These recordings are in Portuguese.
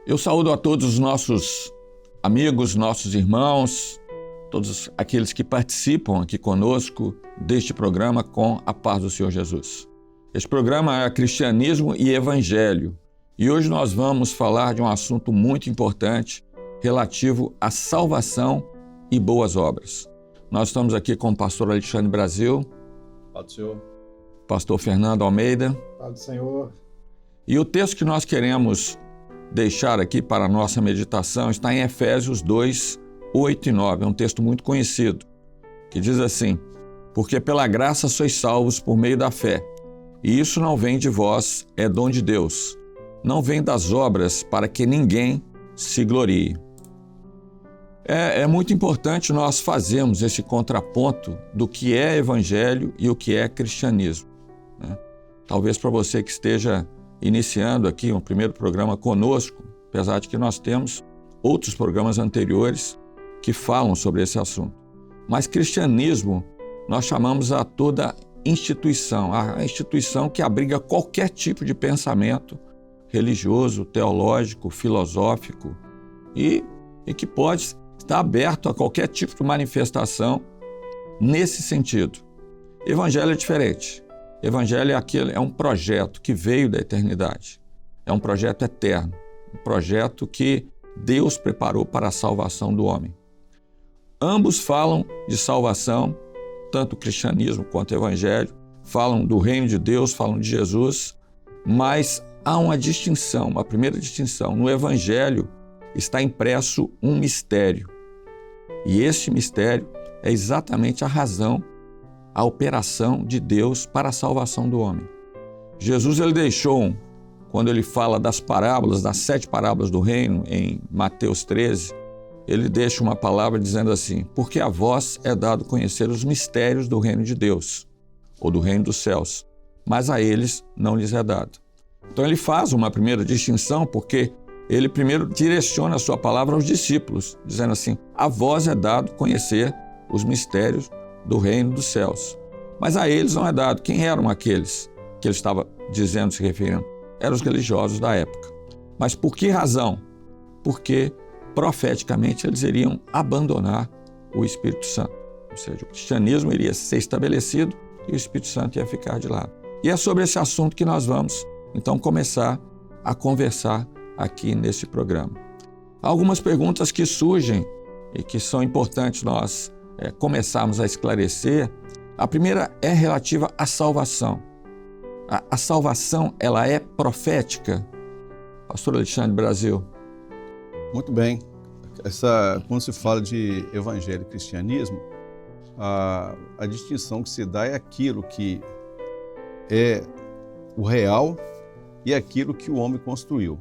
Eu saúdo a todos os nossos amigos, nossos irmãos, todos aqueles que participam aqui conosco deste programa com a paz do Senhor Jesus. Este programa é Cristianismo e Evangelho e hoje nós vamos falar de um assunto muito importante relativo à salvação e boas obras. Nós estamos aqui com o pastor Alexandre Brasil, Paz do Senhor, pastor Fernando Almeida. Paz do Senhor. E o texto que nós queremos deixar aqui para a nossa meditação está em Efésios 2, 8 e 9. É um texto muito conhecido, que diz assim: porque pela graça sois salvos por meio da fé, e isso não vem de vós, é dom de Deus. Não vem das obras para que ninguém se glorie. É muito importante nós fazermos esse contraponto do que é evangelho e o que é cristianismo, né? Talvez para você que esteja iniciando aqui um primeiro programa conosco, apesar de que nós temos outros programas anteriores que falam sobre esse assunto. Mas cristianismo nós chamamos a toda instituição, a instituição que abriga qualquer tipo de pensamento religioso, teológico, filosófico e que pode estar aberto a qualquer tipo de manifestação nesse sentido. Evangelho é diferente. Evangelho é um projeto que veio da eternidade. É um projeto eterno, um projeto que Deus preparou para a salvação do homem. Ambos falam de salvação, tanto o cristianismo quanto o evangelho, falam do reino de Deus, falam de Jesus, mas há uma distinção, uma primeira distinção. No evangelho está impresso um mistério. E esse mistério é exatamente a razão, a operação de Deus para a salvação do homem. Jesus ele deixou, quando ele fala das parábolas, das 7 parábolas do reino, em Mateus 13, ele deixa uma palavra dizendo assim: porque a vós é dado conhecer os mistérios do reino de Deus, ou do reino dos céus, mas a eles não lhes é dado. Então ele faz uma primeira distinção, porque ele primeiro direciona a sua palavra aos discípulos, dizendo assim: a vós é dado conhecer os mistérios do reino dos céus. Mas a eles não é dado. Quem eram aqueles que ele estava dizendo, se referindo? Eram os religiosos da época. Mas por que razão? Porque profeticamente eles iriam abandonar o Espírito Santo. Ou seja, o cristianismo iria ser estabelecido e o Espírito Santo ia ficar de lado. E é sobre esse assunto que nós vamos, então, começar a conversar aqui neste programa. Há algumas perguntas que surgem e que são importantes nós começarmos a esclarecer. A primeira é relativa à salvação. A salvação, ela é profética? Pastor Alexandre Brasil. Muito bem. Quando se fala de evangelho e cristianismo, a distinção que se dá é aquilo que é o real e aquilo que o homem construiu.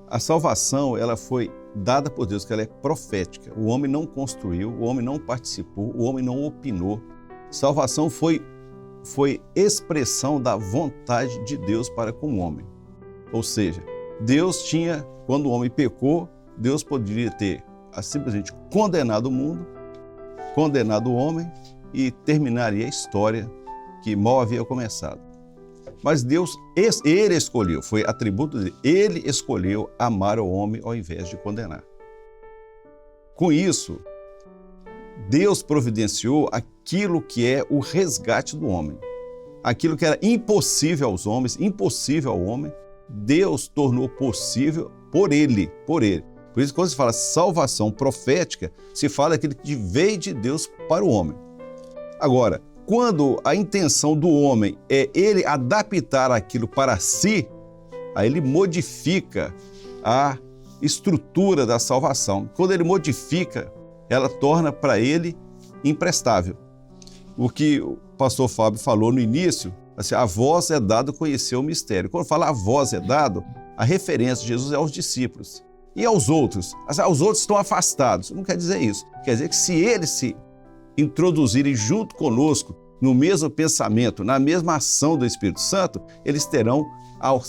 A salvação, ela foi dada por Deus, que ela é profética. O homem não construiu, o homem não participou, o homem não opinou. Salvação foi expressão da vontade de Deus para com o homem. Ou seja, Deus tinha, quando o homem pecou, Deus poderia ter simplesmente condenado o mundo, condenado o homem e terminaria a história que mal havia começado. Mas Deus, ele escolheu, foi atributo dele, ele escolheu amar o homem ao invés de condenar. Com isso, Deus providenciou aquilo que é o resgate do homem. Aquilo que era impossível aos homens, impossível ao homem, Deus tornou possível por ele. Por isso, quando se fala salvação profética, se fala aquilo que veio de Deus para o homem. Agora, quando a intenção do homem é ele adaptar aquilo para si, aí ele modifica a estrutura da salvação. Quando ele modifica, ela torna para ele imprestável. O que o pastor Fábio falou no início, assim, a vós é dado conhecer o mistério. Quando fala a vós é dado, a referência de Jesus é aos discípulos. E aos outros? Os outros estão afastados. Não quer dizer isso. Quer dizer que se eles se introduzirem junto conosco no mesmo pensamento, na mesma ação do Espírito Santo, eles terão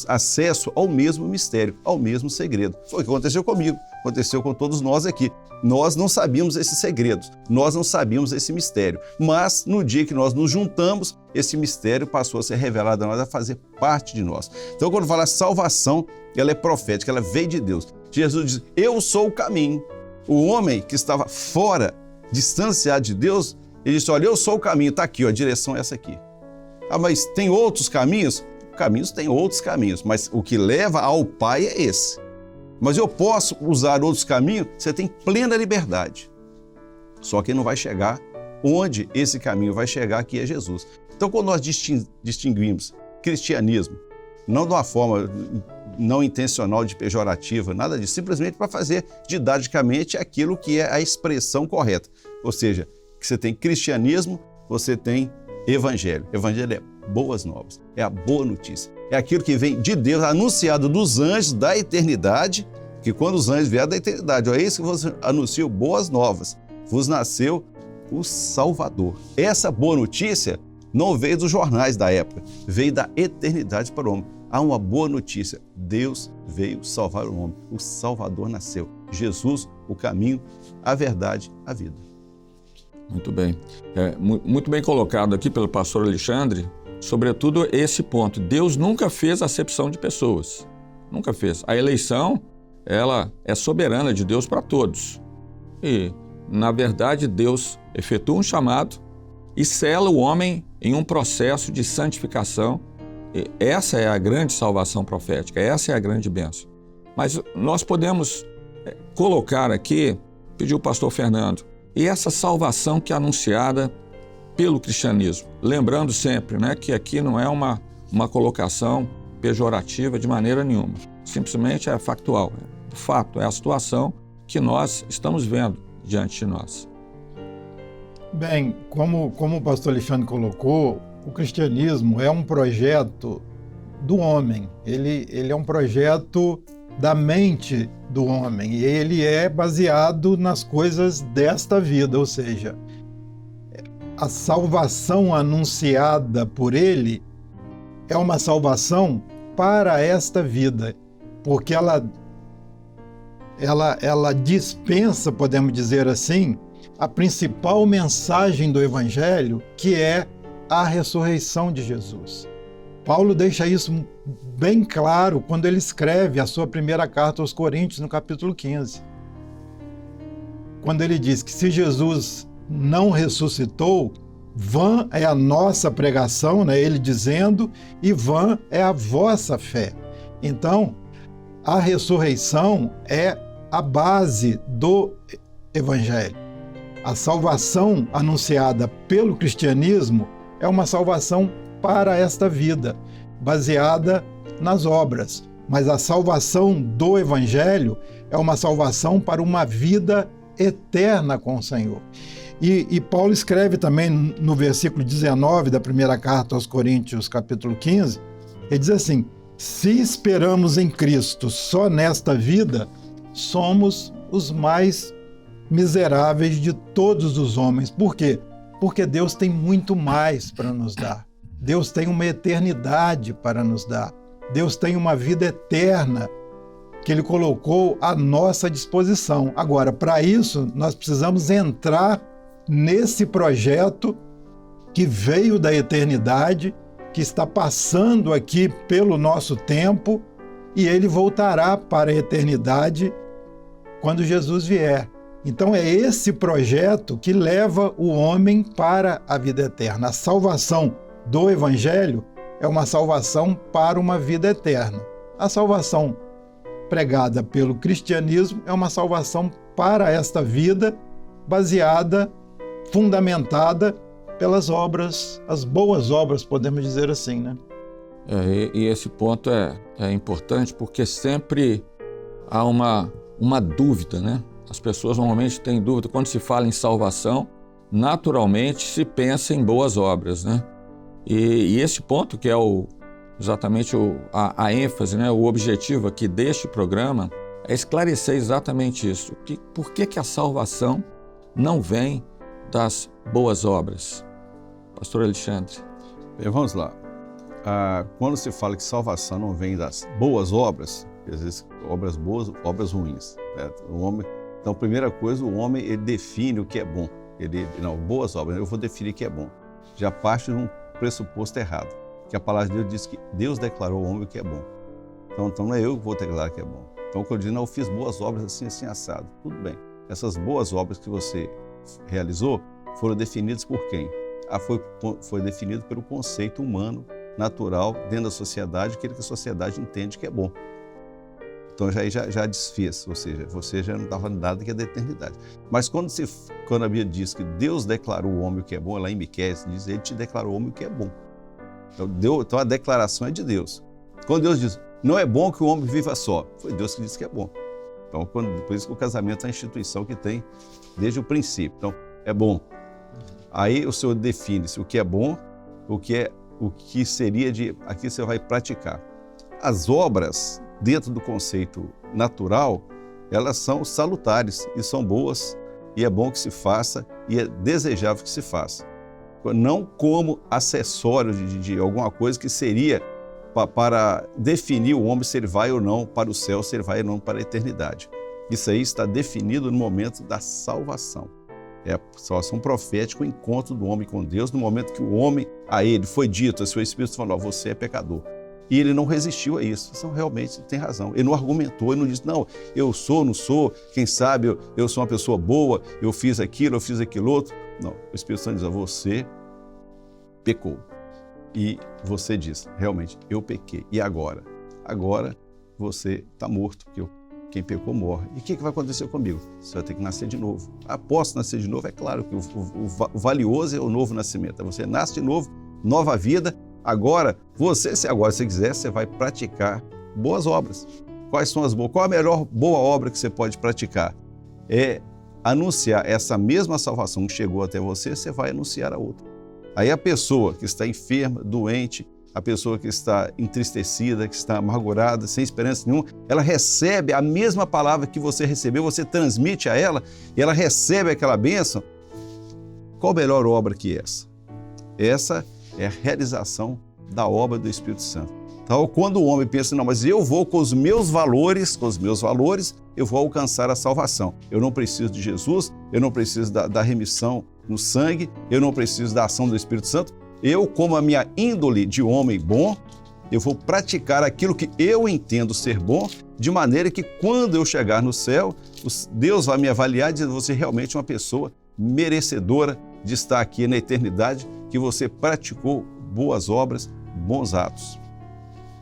acesso ao mesmo mistério, ao mesmo segredo. Foi o que aconteceu comigo, aconteceu com todos nós aqui. Nós não sabíamos esses segredos, nós não sabíamos esse mistério, mas no dia que nós nos juntamos, esse mistério passou a ser revelado a nós, a fazer parte de nós. Então, quando fala salvação, ela é profética, ela veio de Deus. Jesus diz, eu sou o caminho. O homem que estava fora, distanciado de Deus, ele disse, olha, eu sou o caminho, está aqui, ó, a direção é essa aqui. Ah, mas tem outros caminhos? Caminhos tem outros caminhos, mas o que leva ao Pai é esse. Mas eu posso usar outros caminhos? Você tem plena liberdade. Só que não vai chegar onde esse caminho vai chegar, que é Jesus. Então, quando nós distinguimos cristianismo, não de uma forma não intencional de pejorativa, nada disso, simplesmente para fazer didaticamente aquilo que é a expressão correta. Ou seja, que você tem cristianismo, você tem evangelho. Evangelho é boas novas, é a boa notícia. É aquilo que vem de Deus, anunciado dos anjos da eternidade, que quando os anjos vieram da eternidade, é isso que vos anuncio, boas novas. Vos nasceu o Salvador. Essa boa notícia não veio dos jornais da época, veio da eternidade para o homem. Há uma boa notícia, Deus veio salvar o homem, o Salvador nasceu. Jesus, o caminho, a verdade, a vida. Muito bem. Muito bem colocado aqui pelo pastor Alexandre, sobretudo esse ponto. Deus nunca fez acepção de pessoas, nunca fez. A eleição, ela é soberana de Deus para todos. E, na verdade, Deus efetua um chamado e sela o homem em um processo de santificação. E essa é a grande salvação profética, essa é a grande bênção. Mas nós podemos colocar aqui, pediu o pastor Fernando, e essa salvação que é anunciada pelo cristianismo. Lembrando sempre, né, que aqui não é uma colocação pejorativa de maneira nenhuma. Simplesmente é factual. O fato, é a situação que nós estamos vendo diante de nós. Bem, como o pastor Alexandre colocou, o cristianismo é um projeto do homem. Ele é um projeto da mente do homem. E ele é baseado nas coisas desta vida, ou seja, a salvação anunciada por ele é uma salvação para esta vida, porque ela dispensa, podemos dizer assim, a principal mensagem do Evangelho, que é a ressurreição de Jesus. Paulo deixa isso bem claro quando ele escreve a sua primeira carta aos Coríntios, no capítulo 15. Quando ele diz que se Jesus não ressuscitou, vã é a nossa pregação, né? Ele dizendo, e vã é a vossa fé. Então, a ressurreição é a base do Evangelho. A salvação anunciada pelo cristianismo é uma salvação para esta vida, baseada nas obras. Mas a salvação do Evangelho é uma salvação para uma vida eterna com o Senhor. E Paulo escreve também no versículo 19 da primeira carta aos Coríntios, capítulo 15, ele diz assim, se esperamos em Cristo só nesta vida, somos os mais miseráveis de todos os homens. Por quê? Porque Deus tem muito mais para nos dar. Deus tem uma eternidade para nos dar. Deus tem uma vida eterna que Ele colocou à nossa disposição. Agora, para isso, nós precisamos entrar nesse projeto que veio da eternidade, que está passando aqui pelo nosso tempo, e ele voltará para a eternidade quando Jesus vier. Então é esse projeto que leva o homem para a vida eterna. A salvação do Evangelho é uma salvação para uma vida eterna. A salvação pregada pelo cristianismo é uma salvação para esta vida, baseada, fundamentada pelas obras, as boas obras, podemos dizer assim, né? E esse ponto é importante porque sempre há uma dúvida, né? As pessoas normalmente têm dúvida. Quando se fala em salvação, naturalmente se pensa em boas obras, né? E esse ponto que é exatamente a ênfase, né? O objetivo aqui deste programa é esclarecer exatamente isso. Por que a salvação não vem das boas obras? Pastor Alexandre. Bem, vamos lá. Quando se fala que salvação não vem das boas obras, às vezes obras boas, obras ruins. Certo? Então, primeira coisa, o homem ele define o que é bom. Boas obras, eu vou definir o que é bom. Já parte de um pressuposto errado, que a palavra de Deus diz que Deus declarou ao homem o que é bom. Então não é eu que vou declarar que é bom. Então, quando eu digo, não, eu fiz boas obras assim, assim, assado. Tudo bem. Essas boas obras que você realizou foram definidas por quem? Foi definido pelo conceito humano, natural, dentro da sociedade, aquilo que a sociedade entende que é bom. Então já desfez, ou seja, você já não está falando nada que é da eternidade. Mas quando a Bíblia diz que Deus declarou o homem o que é bom, lá em Miqueias diz, ele te declarou o homem o que é bom. Então a declaração é de Deus. Quando Deus diz, não é bom que o homem viva só, foi Deus que disse que é bom. Então, por isso que o casamento é a instituição que tem desde o princípio. Então, é bom. Aí o Senhor define-se o que é bom, o que seria aqui você vai praticar. As obras, dentro do conceito natural, elas são salutares e são boas, e é bom que se faça, e é desejável que se faça. Não como acessório de alguma coisa que seria para definir o homem se ele vai ou não para o céu, se ele vai ou não para a eternidade. Isso aí está definido no momento da salvação. É a salvação profética, o encontro do homem com Deus, no momento que o homem, a ele foi dito, a seu Espírito falou, você é pecador. E ele não resistiu a isso. Então, realmente, tem razão. Ele não argumentou, ele não disse, não, eu sou, não sou, quem sabe eu sou uma pessoa boa, eu fiz aquilo outro. Não, o Espírito Santo diz, você pecou. E você diz, realmente, eu pequei. E agora? Agora você está morto, porque quem pecou morre. E o que vai acontecer comigo? Você vai ter que nascer de novo. Após nascer de novo, é claro que o valioso é o novo nascimento. Você nasce de novo, nova vida. Agora, se agora você quiser, você vai praticar boas obras. Quais são as boas? Qual a melhor boa obra que você pode praticar? É anunciar essa mesma salvação que chegou até você, você vai anunciar a outra. Aí a pessoa que está enferma, doente, a pessoa que está entristecida, que está amargurada, sem esperança nenhuma, ela recebe a mesma palavra que você recebeu, você transmite a ela e ela recebe aquela bênção. Qual melhor obra que essa? Essa é a realização da obra do Espírito Santo. Então, quando o homem pensa, não, mas eu vou com os meus valores, eu vou alcançar a salvação. Eu não preciso de Jesus, eu não preciso da remissão no sangue, eu não preciso da ação do Espírito Santo. Eu, como a minha índole de homem bom, eu vou praticar aquilo que eu entendo ser bom, de maneira que quando eu chegar no céu, Deus vai me avaliar e dizer, você realmente é uma pessoa merecedora de estar aqui na eternidade, que você praticou boas obras, bons atos.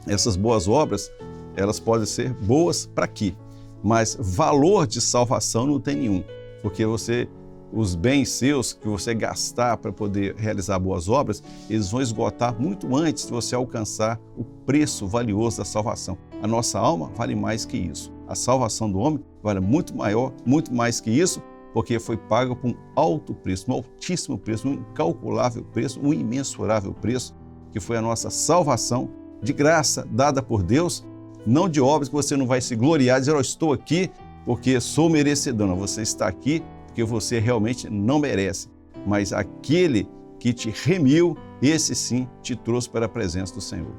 Essas boas obras, elas podem ser boas para aqui, mas valor de salvação não tem nenhum, porque os bens seus que você gastar para poder realizar boas obras, eles vão esgotar muito antes de você alcançar o preço valioso da salvação. A nossa alma vale mais que isso. A salvação do homem vale muito maior, muito mais que isso, porque foi paga por um alto preço, um altíssimo preço, um incalculável preço, um imensurável preço, que foi a nossa salvação de graça dada por Deus, não de obras que você não vai se gloriar, dizer, eu estou aqui porque sou merecedor. Não, você está aqui porque você realmente não merece, mas aquele que te remiu, esse sim te trouxe para a presença do Senhor.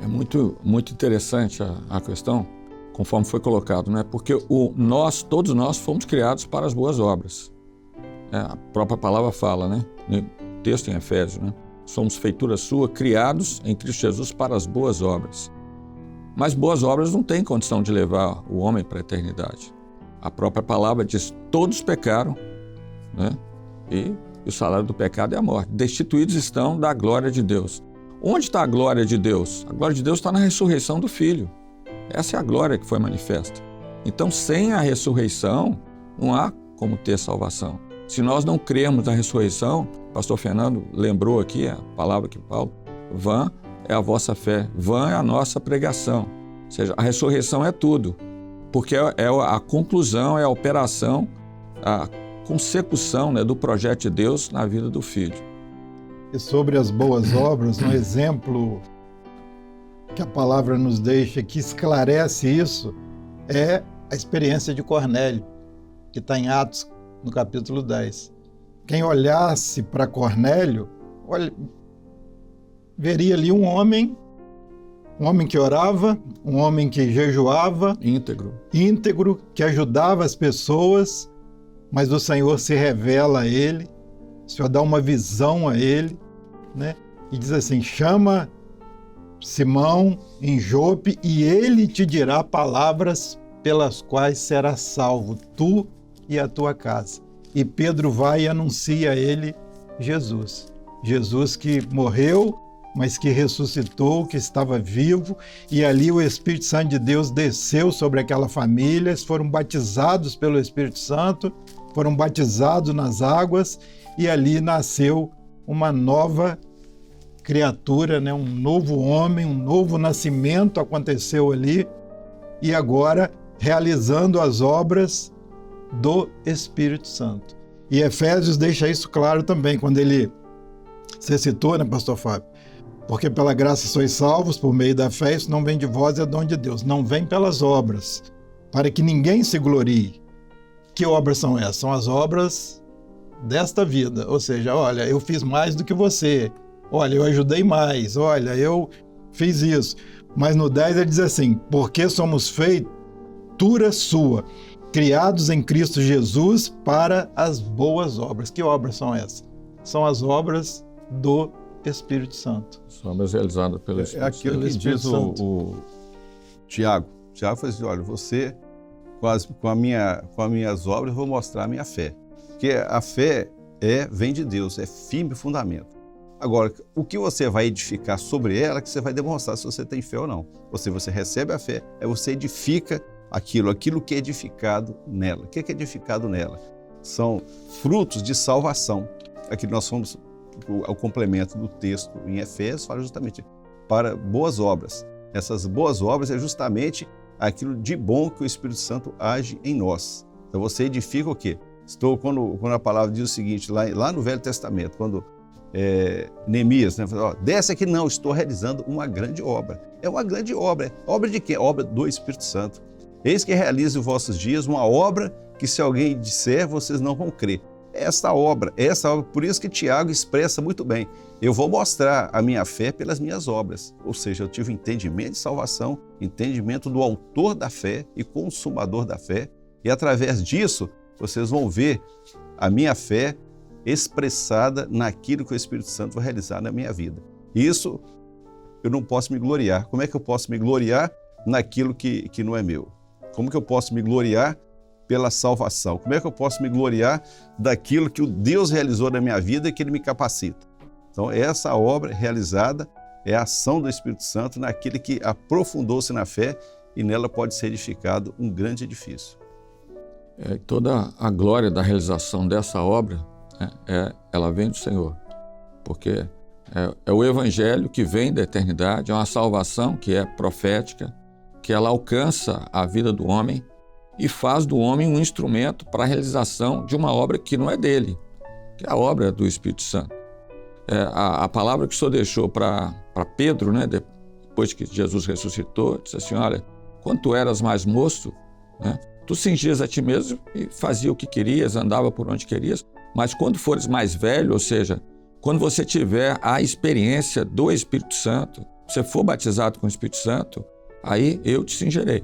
É muito interessante a questão, conforme foi colocado, né? Porque todos nós fomos criados para as boas obras. A própria palavra fala, né? No texto em Efésios, né? Somos feitura sua, criados em Cristo Jesus para as boas obras. Mas boas obras não têm condição de levar o homem para a eternidade. A própria palavra diz, todos pecaram, né? E o salário do pecado é a morte. Destituídos estão da glória de Deus. Onde está a glória de Deus? A glória de Deus está na ressurreição do Filho. Essa é a glória que foi manifesta. Então, sem a ressurreição, não há como ter salvação. Se nós não cremos na ressurreição, o pastor Fernando lembrou aqui a palavra que Paulo, vã é a vossa fé, vã é a nossa pregação. Ou seja, a ressurreição é tudo, porque é a conclusão, é a operação, a consecução, né, do projeto de Deus na vida do Filho. E sobre as boas obras, um exemplo que a palavra nos deixa, que esclarece isso, é a experiência de Cornélio, que está em Atos, no capítulo 10. quem olhasse para Cornélio, veria ali um homem que orava, um homem que jejuava, íntegro, que ajudava as pessoas, mas o Senhor se revela a ele, o Senhor dá uma visão a ele, né? E diz assim: chama Simão em Jope e ele te dirá palavras pelas quais serás salvo, tu e a tua casa. E Pedro vai e anuncia a ele Jesus. Jesus que morreu, mas que ressuscitou, que estava vivo, e ali o Espírito Santo de Deus desceu sobre aquela família, eles foram batizados pelo Espírito Santo, foram batizados nas águas, e ali nasceu uma nova criatura, né? Um novo homem, um novo nascimento aconteceu ali, e agora realizando as obras do Espírito Santo. E Efésios deixa isso claro também, quando você citou, né, pastor Fábio? Porque pela graça sois salvos por meio da fé, isso não vem de vós, é dom de Deus. Não vem pelas obras, para que ninguém se glorie. Que obras são essas? São as obras desta vida. Ou seja, olha, eu fiz mais do que você. Olha, eu ajudei mais. Olha, eu fiz isso. Mas no 10 ele diz assim: porque somos feitura sua, criados em Cristo Jesus para as boas obras. Que obras são essas? São as obras do Espírito Santo. Somos realizadas pelo Espírito Santo. É aquilo que diz o Tiago. Tiago fala assim: olha, você, com as minhas obras, eu vou mostrar a minha fé. Porque a fé vem de Deus, é firme fundamento. Agora, o que você vai edificar sobre ela, que você vai demonstrar se você tem fé ou não. Ou seja, você recebe a fé, você edifica aquilo que é edificado nela. O que é edificado nela? São frutos de salvação. Aqui nós fomos, o complemento do texto em Efésios fala justamente para boas obras. Essas boas obras é justamente aquilo de bom que o Espírito Santo age em nós. Então você edifica o quê? Quando a palavra diz o seguinte, lá no Velho Testamento, quando Neemias, né, fala, desce aqui, não, estou realizando uma grande obra. É uma grande obra. Obra de quem? Obra do Espírito Santo. Eis que realize em vossos dias uma obra que, se alguém disser, vocês não vão crer. Essa obra, por isso que Tiago expressa muito bem. Eu vou mostrar a minha fé pelas minhas obras. Ou seja, eu tive entendimento de salvação, entendimento do autor da fé e consumador da fé. E através disso, vocês vão ver a minha fé expressada naquilo que o Espírito Santo vai realizar na minha vida. Isso eu não posso me gloriar. Como é que eu posso me gloriar naquilo que não é meu? Como que eu posso me gloriar pela salvação? Como é que eu posso me gloriar daquilo que o Deus realizou na minha vida e que Ele me capacita? Então, essa obra realizada é a ação do Espírito Santo naquele que aprofundou-se na fé e nela pode ser edificado um grande edifício. Toda a glória da realização dessa obra, ela vem do Senhor, porque é o Evangelho que vem da eternidade, é uma salvação que é profética, que ela alcança a vida do homem e faz do homem um instrumento para a realização de uma obra que não é dele, que é a obra do Espírito Santo. A palavra que o Senhor deixou para Pedro, né, depois que Jesus ressuscitou, disse assim: olha, quando tu eras mais moço, né, tu cingias a ti mesmo e fazia o que querias, andava por onde querias, mas quando fores mais velho, ou seja, quando você tiver a experiência do Espírito Santo, você for batizado com o Espírito Santo, aí eu te cingerei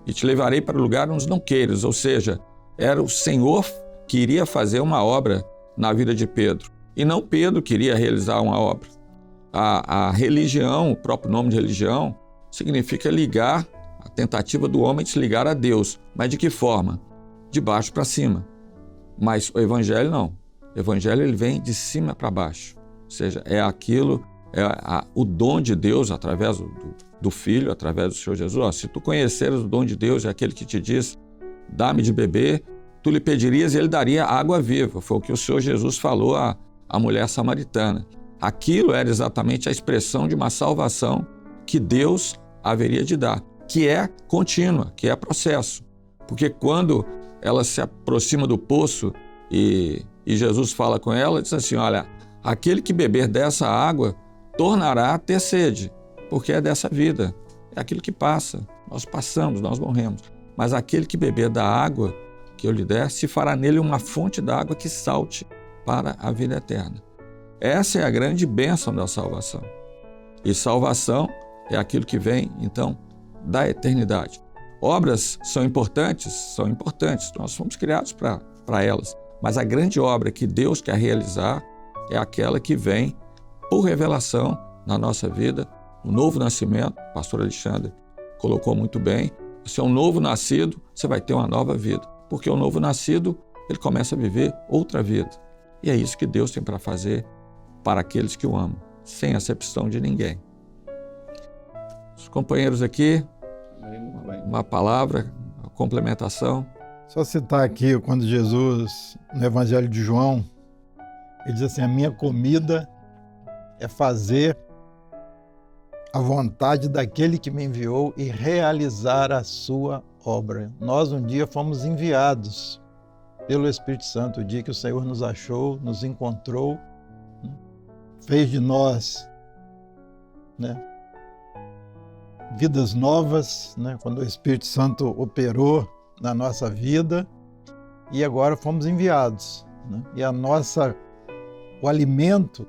e te levarei para o lugar onde não queiras. Ou seja, era o Senhor que iria fazer uma obra na vida de Pedro, e não Pedro queria realizar uma obra. A religião, o próprio nome de religião, significa ligar, a tentativa do homem de se ligar a Deus. Mas de que forma? De baixo para cima. Mas o Evangelho não. O Evangelho ele vem de cima para baixo. Ou seja, o dom de Deus através do Filho, através do Senhor Jesus. Se tu conheceres o dom de Deus, é aquele que te diz, dá-me de beber, tu lhe pedirias e ele daria água viva. Foi o que o Senhor Jesus falou à mulher samaritana. Aquilo era exatamente a expressão de uma salvação que Deus haveria de dar, que é contínua, que é processo. Porque quando ela se aproxima do poço e Jesus fala com ela, diz assim: olha, aquele que beber dessa água tornará a ter sede, porque é dessa vida, é aquilo que passa, nós passamos, nós morremos. Mas aquele que beber da água que eu lhe der, se fará nele uma fonte d'água que salte para a vida eterna. Essa é a grande bênção da salvação. E salvação é aquilo que vem, então, da eternidade. Obras são importantes, nós fomos criados para elas, mas a grande obra que Deus quer realizar é aquela que vem por revelação na nossa vida, o novo nascimento. O pastor Alexandre colocou muito bem. Se é um novo nascido, você vai ter uma nova vida, porque o novo nascido, ele começa a viver outra vida. E é isso que Deus tem para fazer para aqueles que o amam, sem acepção de ninguém. Os companheiros aqui, uma palavra, uma complementação. Só citar aqui quando Jesus, no Evangelho de João, ele diz assim: a minha comida é fazer a vontade daquele que me enviou e realizar a sua obra. Nós um dia fomos enviados pelo Espírito Santo, o dia que o Senhor nos achou, nos encontrou, né? Fez de nós, né, vidas novas, né, quando o Espírito Santo operou na nossa vida, e agora fomos enviados, né? E o alimento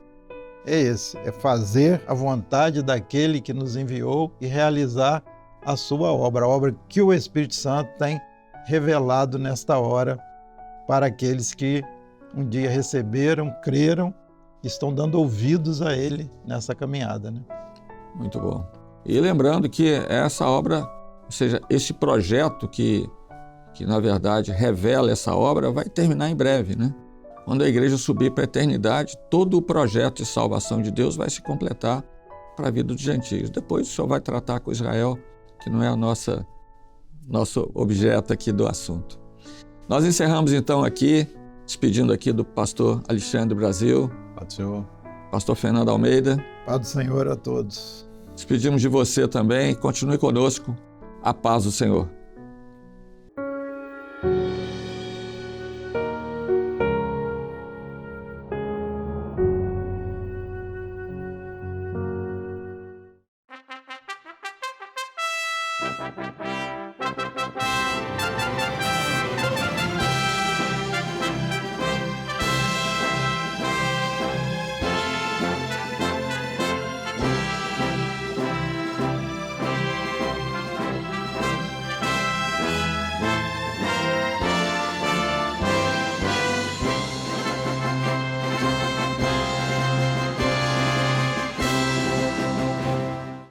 é esse, é fazer a vontade daquele que nos enviou e realizar a sua obra, a obra que o Espírito Santo tem revelado nesta hora para aqueles que um dia receberam, creram, e estão dando ouvidos a Ele nessa caminhada, né? Muito bom. E lembrando que essa obra, ou seja, esse projeto que na verdade revela essa obra, vai terminar em breve, né? Quando a igreja subir para a eternidade, todo o projeto de salvação de Deus vai se completar para a vida dos gentios. Depois o Senhor vai tratar com Israel, que não é nosso objeto aqui do assunto. Nós encerramos então aqui, despedindo aqui do pastor Alexandre Brasil, Paz do Senhor. pastor Fernando Almeida. Paz do Senhor a todos. Despedimos de você também. Continue conosco. A paz do Senhor.